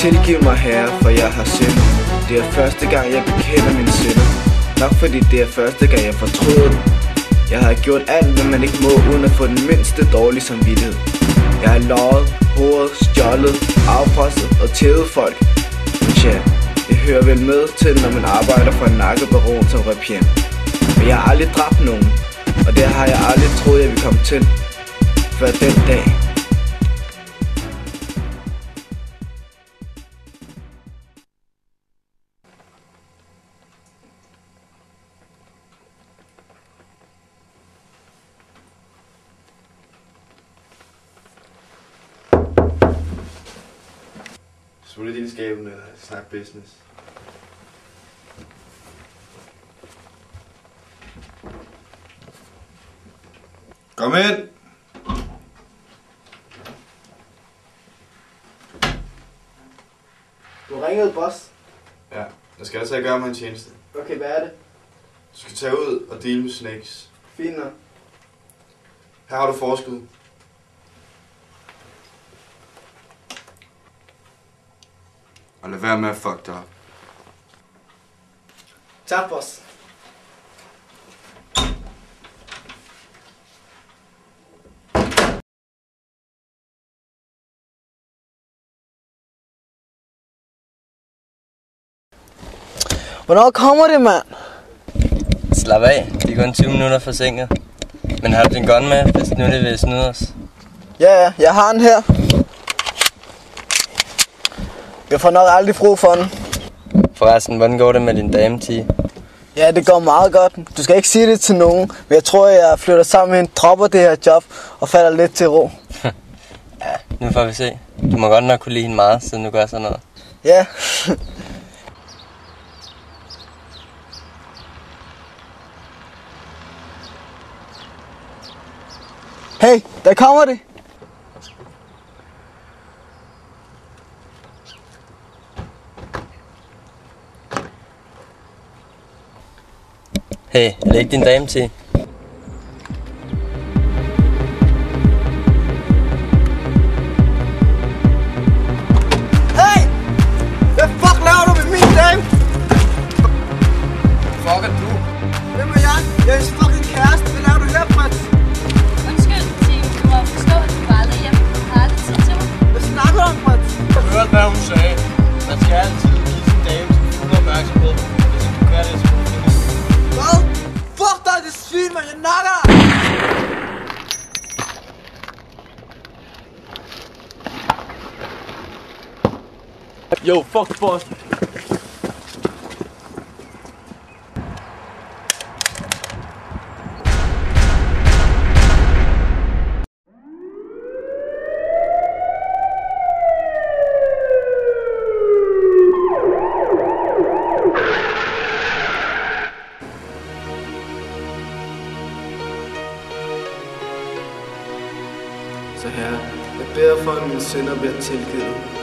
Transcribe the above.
Tilgiv mig, Herre, for jeg har syndet. Det er første gang, jeg bekender min synder. Nok fordi det er første gang, jeg fortryder den. Jeg har gjort alt, hvad man ikke må, uden at få den mindste dårlige samvittighed. Jeg har løjet, hovedet, stjålet, afpresset og tævet folk. Men tja, det hører vel med til, når man arbejder for en narkobaron som Repien. Men jeg har aldrig dræbt nogen, og det har jeg aldrig troet, jeg ville komme til. Før den dag. Smut i din skabene og snak business. Kom ind! Du ringede, boss. Ja, jeg skal altså gøre mig en tjeneste. Okay, hvad er det? Du skal tage ud og deale med snakes. Fint nok. Her har du forskud. Og lad være med at fuck dig op. Tak, boss. Hvornår kommer det, mand? Slap af, vi er kun 20 minutter forsinket. Men har du din gun med, hvis nu det vil snyde os? Ja, jeg har den her. Jeg får nok aldrig brug for den. Forresten, hvordan går det med din dame, T? Ja, det går meget godt. Du skal ikke sige det til nogen, men jeg tror, jeg flytter sammen med en, dropper det her job og falder lidt til ro. Ja, nu får vi se. Du må godt nok kunne lide hende meget, siden du gør sådan noget. Ja. Hey, der kommer det. Hey, er det ikke din dame, T? Hey! Hvad fuck laver du med min dame? Fuck er du? Hvem er jeg? Jeg er hendes fucking kæreste. Hvad laver du her, Freds? Undskyld, Tim. Du må forstå, at du var aldrig hjemme. Har aldrig tid til mig. Hvad snakker du om, Freds? Jeg hørte, hvad hun sagde. Man skal altid give sin dame fuld opmærksomhed. Hvis ikke du gør det, så må du finde. Hvad? Fuck dig, det svin, man. Jeg nakker! Yo, fuck the boss. Så Herre, jeg beder for, at mine synder bliver tilgivet.